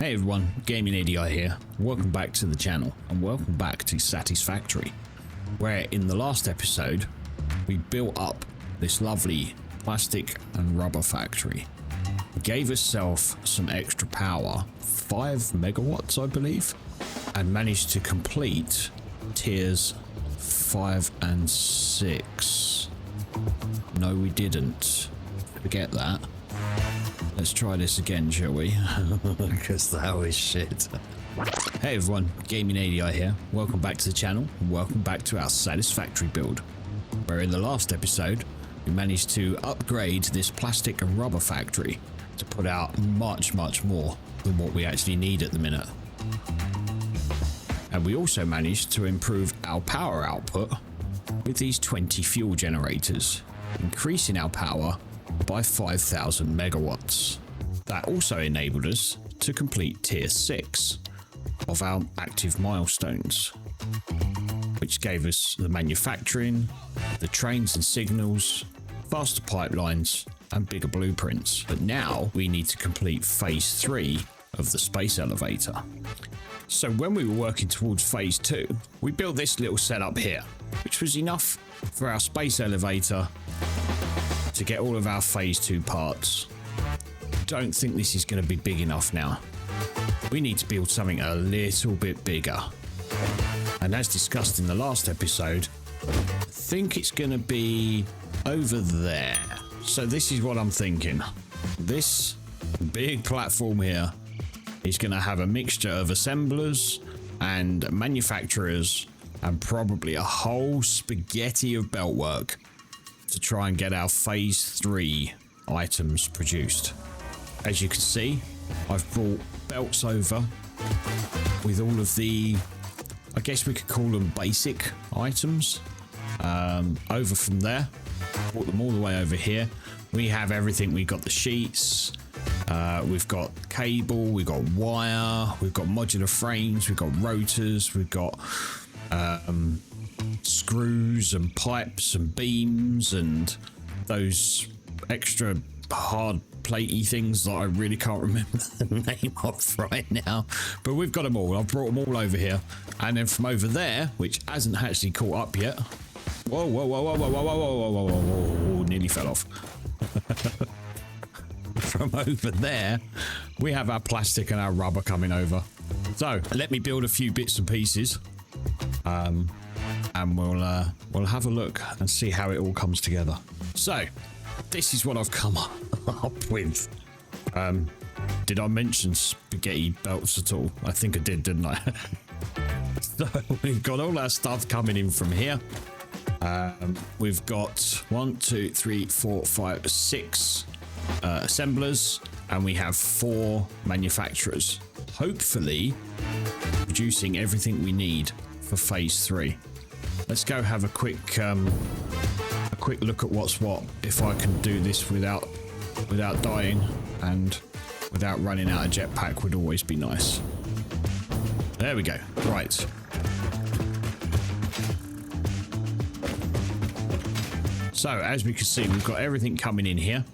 Hey everyone, Gaming ADI here. Welcome back to the channel and welcome back to Satisfactory, where in the last episode we built up this lovely plastic and rubber factory. Gave ourselves some extra power, 5 megawatts I believe, and managed to complete tiers 5 and 6. No, we didn't. Forget that. Let's try this again, shall we? Because that was shit. Hey everyone, Gaming ADI here. Welcome back to the channel and welcome back to our Satisfactory build, where in the last episode we managed to upgrade this plastic and rubber factory to put out much more than what we actually need at the minute. And we also managed to improve our power output with these 20 fuel generators, increasing our power by 5,000 megawatts. That also enabled us to complete tier 6 of our active milestones, which gave us the manufacturing, the trains and signals, faster pipelines and bigger blueprints. But now we need to complete phase 3 of the space elevator. So when we were working towards phase 2, we built this little setup here, which was enough for our space elevator to get all of our phase 2 parts. Don't think this is going to be big enough now. We need to build something a little bit bigger. And as discussed in the last episode, I think it's going to be over there. So this is what I'm thinking. This big platform here is going to have a mixture of assemblers and manufacturers and probably a whole spaghetti of beltwork to try and get our phase 3 items produced. As you can see, I've brought belts over with all of the, I guess we could call them basic items, over from there. Brought them all the way over here. We have everything. We've got the sheets, we've got cable, we've got wire, we've got modular frames, we've got rotors, we've got screws and pipes and beams and those extra hard platey things that I really can't remember the name of right now, but we've got them all. I've brought them all over here, and then from over there, which hasn't actually caught up yet, whoa, nearly fell off. From over there we have our plastic and our rubber coming over. So let me build a few bits and pieces, and we'll have a look and see how it all comes together. So this is what I've come up with. Did I mention spaghetti belts at all? I think I did, didn't I? So we've got all our stuff coming in from here. We've got 1, 2, 3, 4, 5, 6 assemblers, and we have 4 manufacturers, hopefully producing everything we need for phase 3. Let's go have a quick look at what's what, if I can do this without dying and without running out of jetpack would always be nice. There we go. Right. So as we can see, we've got everything coming in here.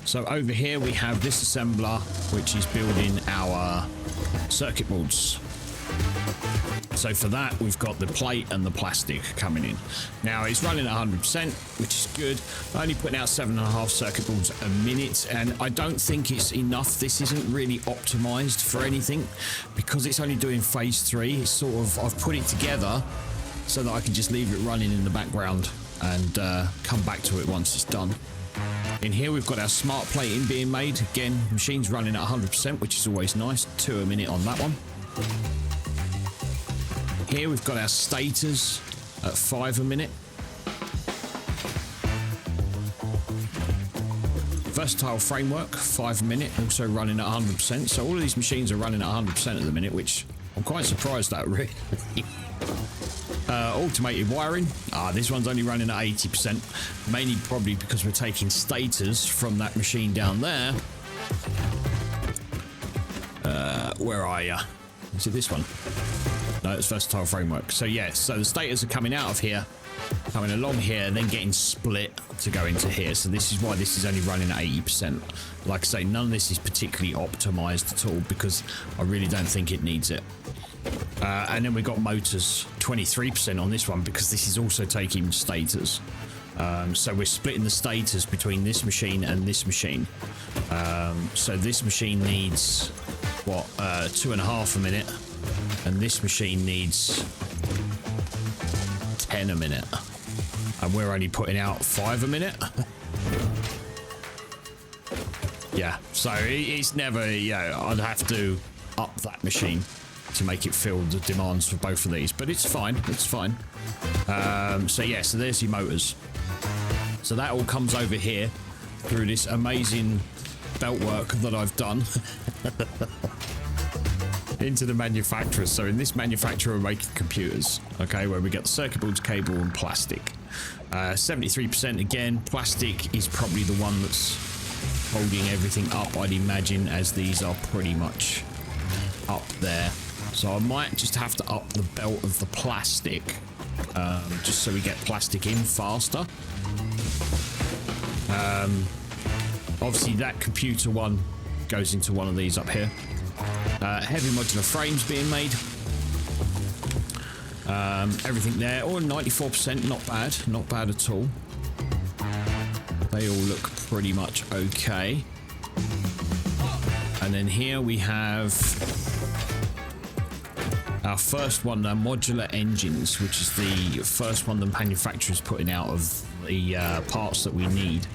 So over here we have this assembler, which is building our circuit boards. So for that, we've got the plate and the plastic coming in. Now it's running at 100%, which is good. Only putting out 7.5 circuit boards a minute, and I don't think it's enough. This isn't really optimized for anything because it's only doing phase 3. It's sort of, I've put it together so that I can just leave it running in the background and come back to it once it's done. In here we've got our smart plating being made. Again, machine's running at 100%, which is always nice. 2 a minute on that one. Here we've got our stators at 5 a minute. Versatile framework, 5 a minute, also running at 100%. So all of these machines are running at 100% at the minute, which I'm quite surprised at, really. Automated wiring. This one's only running at 80%, mainly probably because we're taking stators from that machine down there. Where are you? Is it this one? No, it's versatile framework. So yeah, so the stators are coming out of here coming along here and then getting split to go into here. So this is why this is only running at 80%. Like I say, none of this is particularly optimized at all because I really don't think it needs it. And then we got motors 23% on this one because this is also taking stators. So we're splitting the stators between this machine and this machine. So this machine needs what 2.5 a minute, and this machine needs 10 a minute, and we're only putting out 5 a minute. Yeah, so it's never, yeah, I'd have to up that machine to make it fill the demands for both of these, but it's fine, it's fine. So yeah, so there's your motors. So that all comes over here through this amazing belt work that I've done into the manufacturer. So in this manufacturer, we're making computers, okay, where we get the circuit boards, cable, and plastic. 73% again. Plastic is probably the one that's holding everything up, I'd imagine, as these are pretty much up there. So I might just have to up the belt of the plastic, just so we get plastic in faster. Obviously that computer one goes into one of these up here. Heavy modular frames being made. Everything there, or 94%, not bad at all. They all look pretty much okay. And then here we have our first one, the modular engines, which is the first one the manufacturer's putting out of the parts that we need.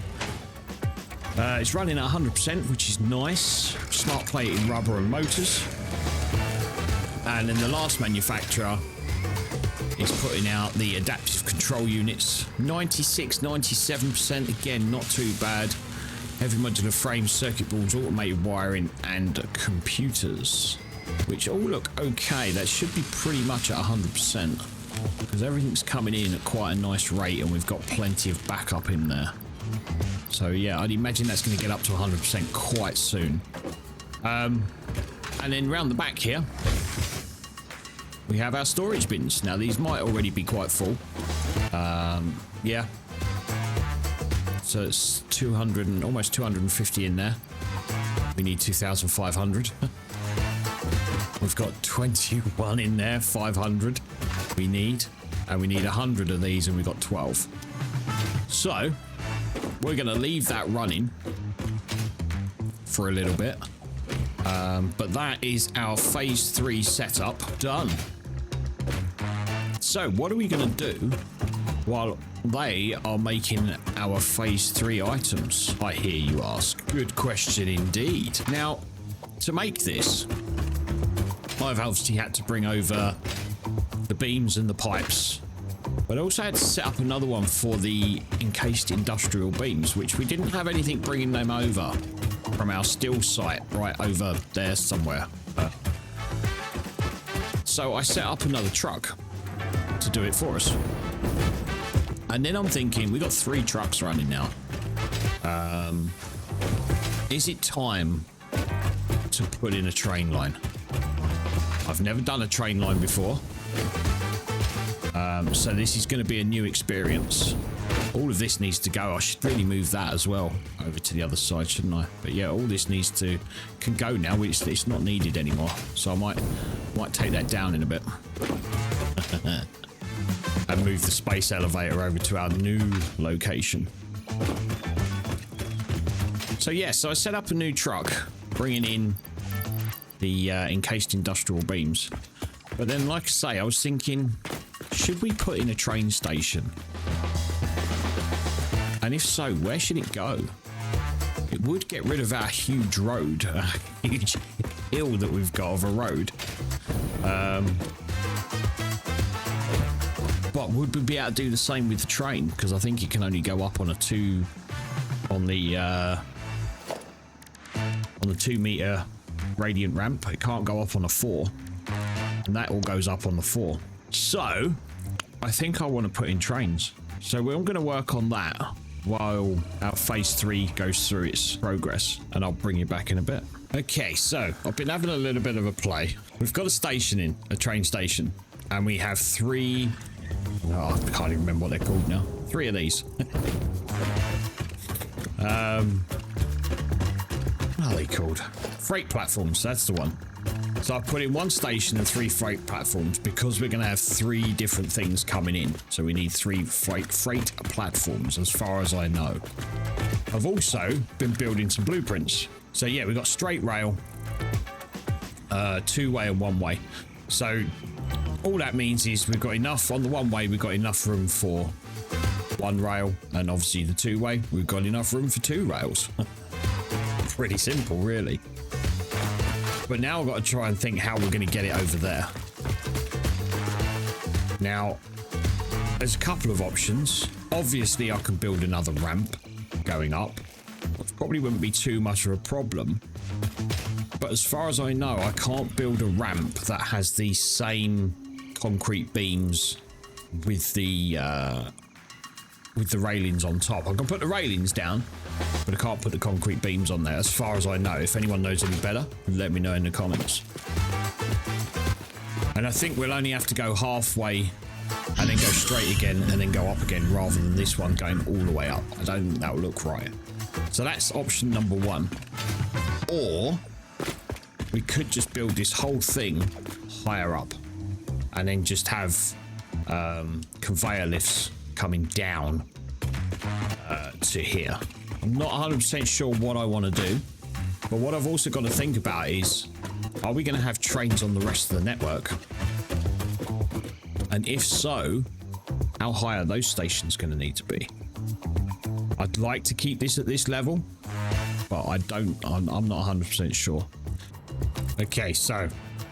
It's running at 100%, which is nice. Smart plated rubber and motors. And then the last manufacturer is putting out the adaptive control units. 96, 97%, again, not too bad. Heavy modular frames, circuit boards, automated wiring, and computers, which all look okay. That should be pretty much at 100% because everything's coming in at quite a nice rate and we've got plenty of backup in there. So yeah, I'd imagine that's going to get up to 100% quite soon. And then round the back here, we have our storage bins. Now these might already be quite full. Yeah. So it's 200 and almost 250 in there. We need 2,500. We've got 21 in there, 500 we need. And we need 100 of these and we've got 12. So we're going to leave that running for a little bit. But that is our phase 3 setup done. So what are we going to do while they are making our phase 3 items, I hear you ask? Good question indeed. Now, to make this, I've obviously had to bring over the beams and the pipes, but I also had to set up another one for the encased industrial beams, which we didn't have anything bringing them over from our steel site right over there somewhere. So I set up another truck to do it for us. And then I'm thinking, we got 3 trucks running now. Is it time to put in a train line? I've never done a train line before. So this is going to be a new experience. All of this needs to go. I should really move that as well over to the other side, shouldn't I? But yeah, all this can go now. It's not needed anymore. So I might take that down in a bit. And move the space elevator over to our new location. So yeah, so I set up a new truck, bringing in the encased industrial beams. But then, like I say, I was thinking, should we put in a train station? And if so, where should it go? It would get rid of our huge road, huge hill that we've got of a road. But would we be able to do the same with the train? Because I think it can only go up on the 2 meter gradient ramp. It can't go up on a 4, and that all goes up on the 4. So I think I want to put in trains. So we're going to work on that while our phase 3 goes through its progress, and I'll bring you back in a bit. Okay, so I've been having a little bit of a play. We've got a train station, and we have 3 Oh, I can't even remember what they're called now. 3 of these. What are they called? Freight platforms, that's the one. So I've put in 1 station and 3 freight platforms because we're going to have 3 different things coming in. So we need 3 freight platforms as far as I know. I've also been building some blueprints. So yeah, we've got straight rail, 2-way and 1-way. So all that means is we've got enough on the 1-way, we've got enough room for 1 rail, and obviously the 2-way, we've got enough room for 2 rails. Pretty simple, really. But now I've got to try and think how we're going to get it over there. Now, there's a couple of options. Obviously, I can build another ramp going up. Which probably wouldn't be too much of a problem. But as far as I know, I can't build a ramp that has the same concrete beams with the railings on top. I can put the railings down, but I can't put the concrete beams on there as far as I know. If anyone knows any better, let me know in the comments. And I think we'll only have to go halfway and then go straight again and then go up again rather than this one going all the way up. I don't think that will look right. So that's option number 1. Or we could just build this whole thing higher up and then just have conveyor lifts coming down to here. I'm not 100% sure what I want to do, but what I've also got to think about is, are we going to have trains on the rest of the network? And if so, how high are those stations going to need to be? I'd like to keep this at this level, but I'm not 100% sure. Okay, so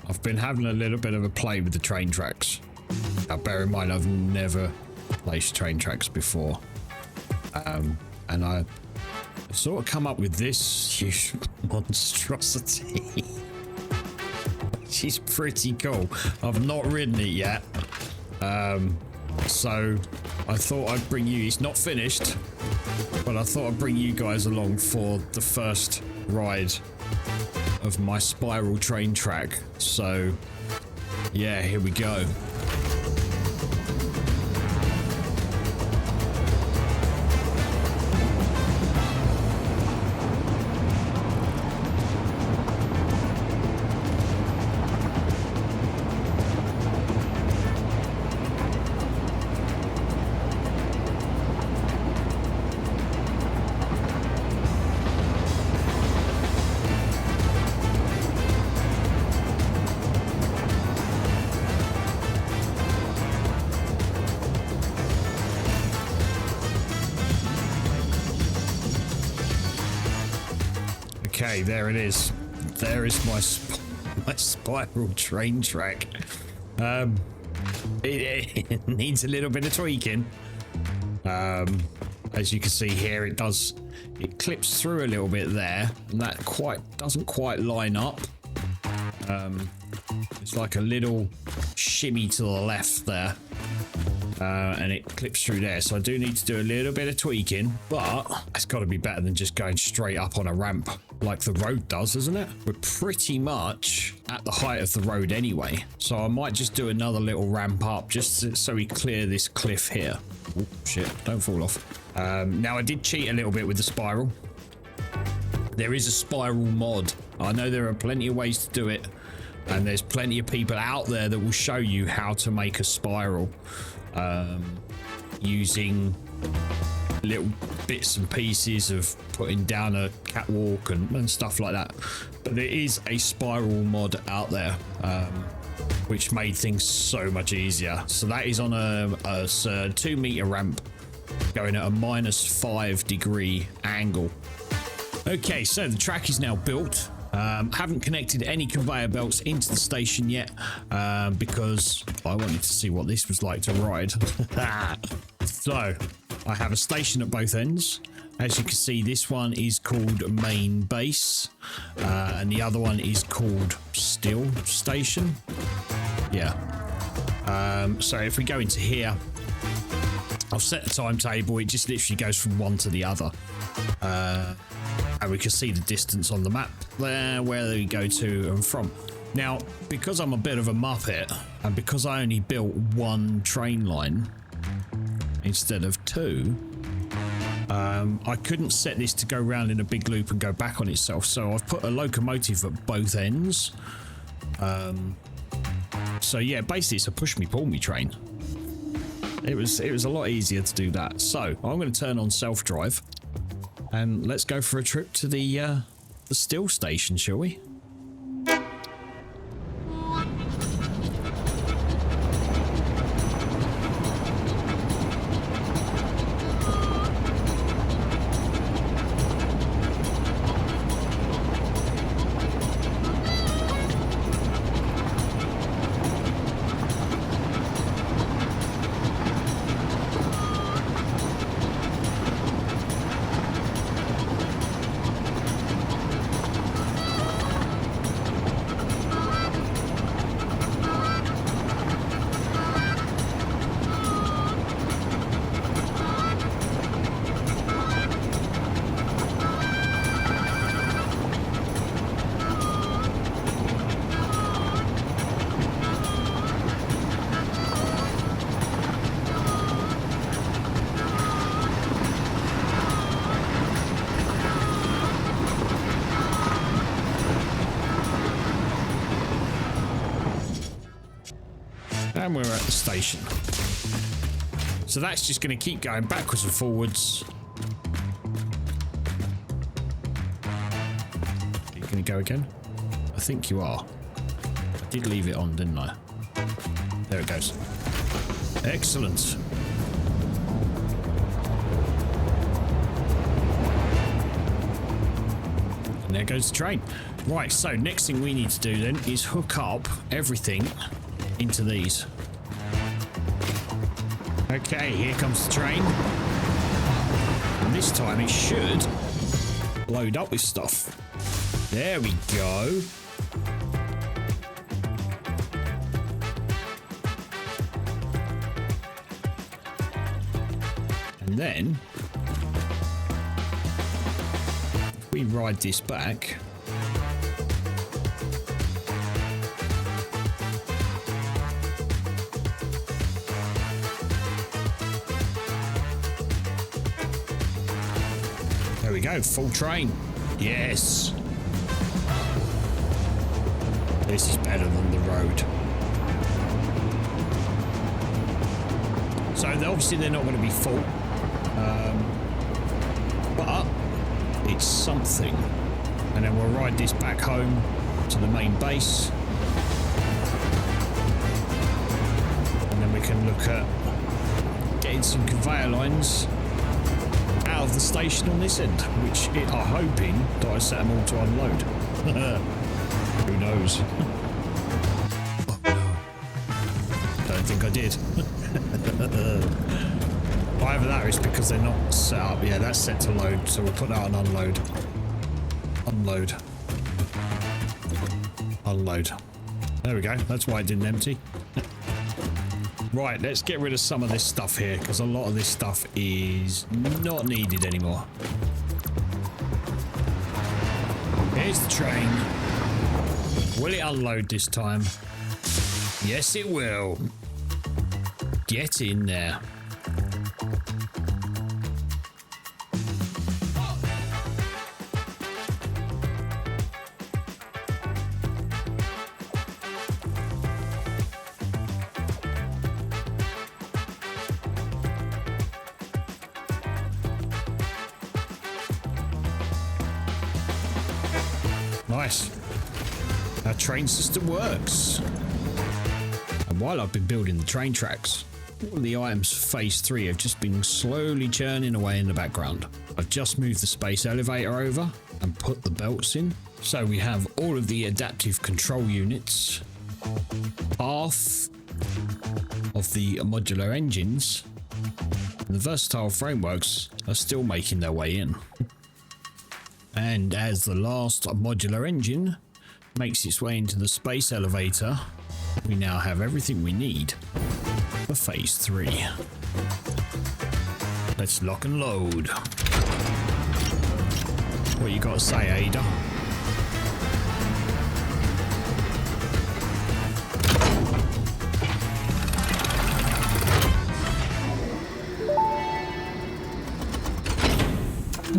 I've been having a little bit of a play with the train tracks. Now bear in mind, I've never placed train tracks before. And I sort of come up with this huge monstrosity. She's pretty cool. I've not ridden it yet. So I thought I'd bring you, it's not finished, but I thought I'd bring you guys along for the first ride of my spiral train track. So yeah, here we go. Okay, there it is. There is my spiral train track. It needs a little bit of tweaking. As you can see here, it clips through a little bit there, and that doesn't quite line up. It's like a little shimmy to the left there. And it clips through there, so I do need to do a little bit of tweaking, but it's got to be better than just going straight up on a ramp like the road does, isn't it? We're pretty much at the height of the road anyway, so I might just do another little ramp up just so we clear this cliff here. Oh shit, don't fall off. Now I did cheat a little bit with the spiral. There is a spiral mod. I know there are plenty of ways to do it, and there's plenty of people out there that will show you how to make a spiral using little bits and pieces of putting down a catwalk and stuff like that. But there is a spiral mod out there which made things so much easier. So that is on a 2 meter ramp going at a -5 degree angle. Okay, so the track is now built. Haven't connected any conveyor belts into the station yet because I wanted to see what this was like to ride. So I have a station at both ends. As you can see, this one is called main base and the other one is called still station. Yeah. So if we go into here, I've set the timetable. It just literally goes from one to the other. And we can see the distance on the map there, where they go to and from. Now, because I'm a bit of a muppet, and because I only built one train line, instead of 2, I couldn't set this to go round in a big loop and go back on itself, so I've put a locomotive at both ends. So yeah, basically it's a push me pull me train. It was a lot easier to do that. So I'm going to turn on self-drive and let's go for a trip to the still station, shall we? And we're at the station. So that's just going to keep going backwards and forwards. Are you going to go again? I think you are. I did leave it on, didn't I? There it goes. Excellent. And there goes the train. Right, so next thing we need to do then is hook up everything into these. Okay, here comes the train. And this time it should load up with stuff. There we go. And then if we ride this back, there we go, full train. Yes. This is better than the road. So obviously they're not going to be full. But it's something. And then we'll ride this back home to the main base. And then we can look at getting some conveyor lines out of the station on this end, which it are hoping that I set them all to unload. Who knows? Oh no. Don't think I did. Either that or it's because they're not set up. Yeah, that's set to load, so we'll put that on unload. Unload. Unload. There we go. That's why it didn't empty. Right, let's get rid of some of this stuff here, because a lot of this stuff is not needed anymore. Here's the train. Will it unload this time? Yes, it will. Get in there. Nice. Our train system works. And while I've been building the train tracks, all the items for phase 3 have just been slowly churning away in the background. I've just moved the space elevator over and put the belts in. So we have all of the adaptive control units, half of the modular engines, and the versatile frameworks are still making their way in. And as the last modular engine makes its way into the space elevator, we now have everything we need for phase 3. Let's lock and load. What you got to say, Ada?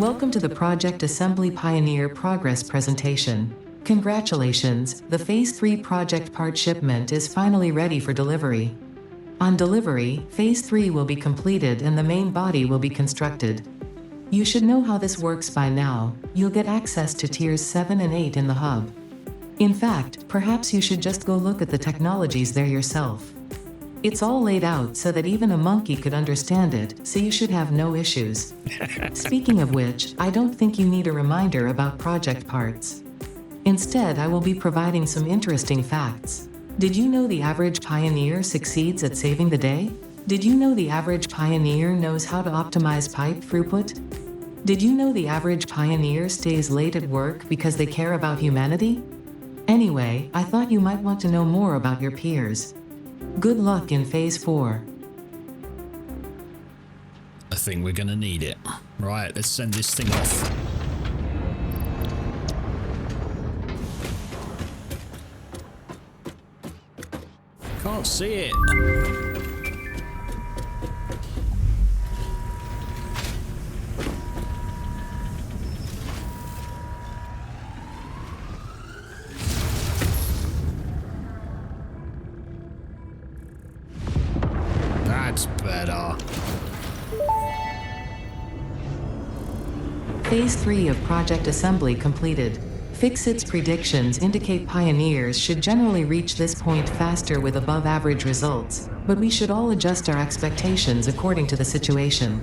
Welcome to the Project Assembly Pioneer Progress presentation. Congratulations, the Phase 3 project part shipment is finally ready for delivery. On delivery, Phase 3 will be completed and the main body will be constructed. You should know how this works by now. You'll get access to Tiers 7 and 8 in the hub. In fact, perhaps you should just go look at the technologies there yourself. It's all laid out so that even a monkey could understand it, so you should have no issues. Speaking of which, I don't think you need a reminder about project parts. Instead, I will be providing some interesting facts. Did you know the average pioneer succeeds at saving the day? Did you know the average pioneer knows how to optimize pipe throughput? Did you know the average pioneer stays late at work because they care about humanity? Anyway, I thought you might want to know more about your peers. Good luck in Phase 4. I think we're gonna need it. Right, let's send this thing off. Can't see it. That's better. Phase 3 of Project Assembly completed. Fixit's predictions indicate pioneers should generally reach this point faster with above-average results, but we should all adjust our expectations according to the situation.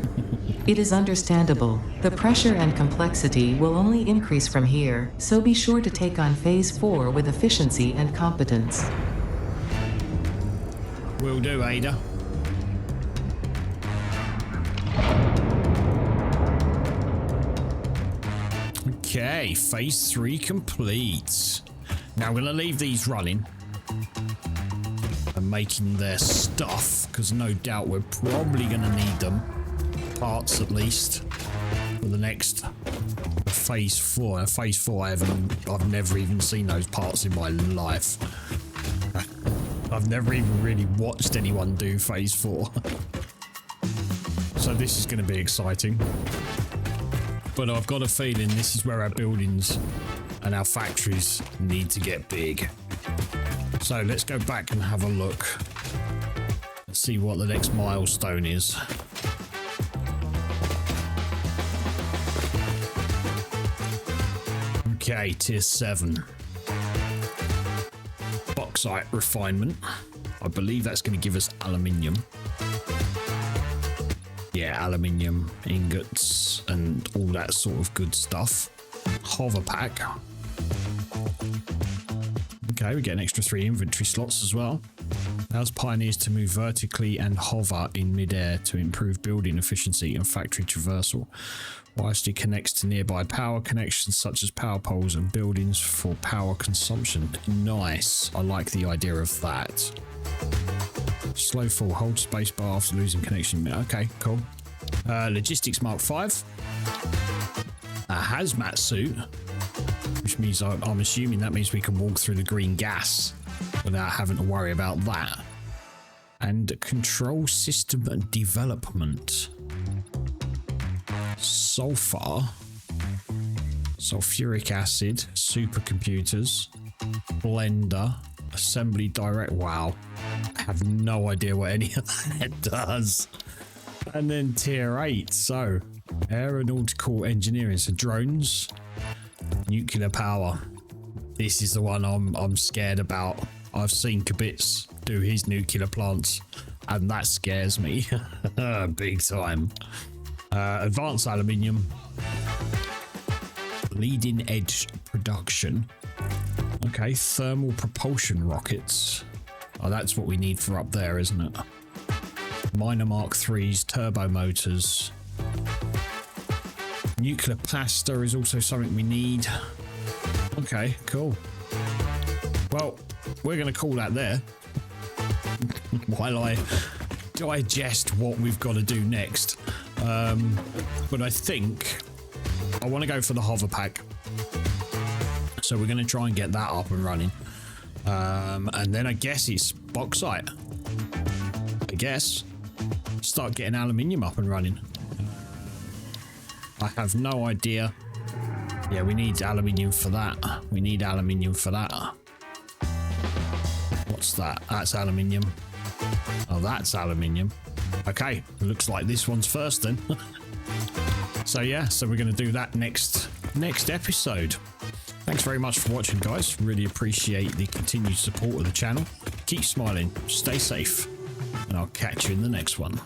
It is understandable. The pressure and complexity will only increase from here, so be sure to take on Phase 4 with efficiency and competence. Will do, Ada. Okay, Phase 3 complete. Now I'm going to leave these running and making their stuff, because no doubt we're probably going to need them. Parts at least for the next Phase 4. Phase 4, I've never even seen those parts in my life. I've never even really watched anyone do Phase 4. So this is going to be exciting. But I've got a feeling this is where our buildings and our factories need to get big. So let's go back and have a look. Let's see what the next milestone is. Okay, Tier 7. Bauxite refinement. I believe that's going to give us aluminium. Yeah, aluminium ingots and all that sort of good stuff. Hover pack. Okay, we get an extra 3 inventory slots as well. Allows pioneers to move vertically and hover in midair to improve building efficiency and factory traversal, whilst it connects to nearby power connections such as power poles and buildings for power consumption. Nice. I like the idea of that. Slow fall, hold spacebar after losing connection. Okay, cool. Logistics Mark 5. A hazmat suit, which means I'm assuming that means we can walk through the green gas without having to worry about that. And control system development. Sulfur, sulfuric acid, supercomputers, blender, assembly direct. Wow, I have no idea what any of that does. And then Tier 8, so aeronautical engineering, so drones, nuclear power. This is the one I'm scared about. I've seen Kibitz do his nuclear plants, and that scares me big time. Advanced aluminium, leading edge production. Okay, thermal propulsion rockets. Oh, that's what we need for up there, isn't it? Minor Mark 3s, turbo motors. Nuclear pasta is also something we need. Okay, cool. Well, we're going to call that there while I digest what we've got to do next. But I think I want to go for the hover pack. So we're going to try and get that up and running. And then I guess it's bauxite. I guess. Start getting aluminium up and running. I have no idea. Yeah, we need aluminium for that. We need aluminium for that. What's that? That's aluminium. Oh, that's aluminium. Okay, looks like this one's first then. So yeah, so we're going to do that next episode. Thanks very much for watching, guys. Really appreciate the continued support of the channel. Keep smiling, stay safe, and I'll catch you in the next one.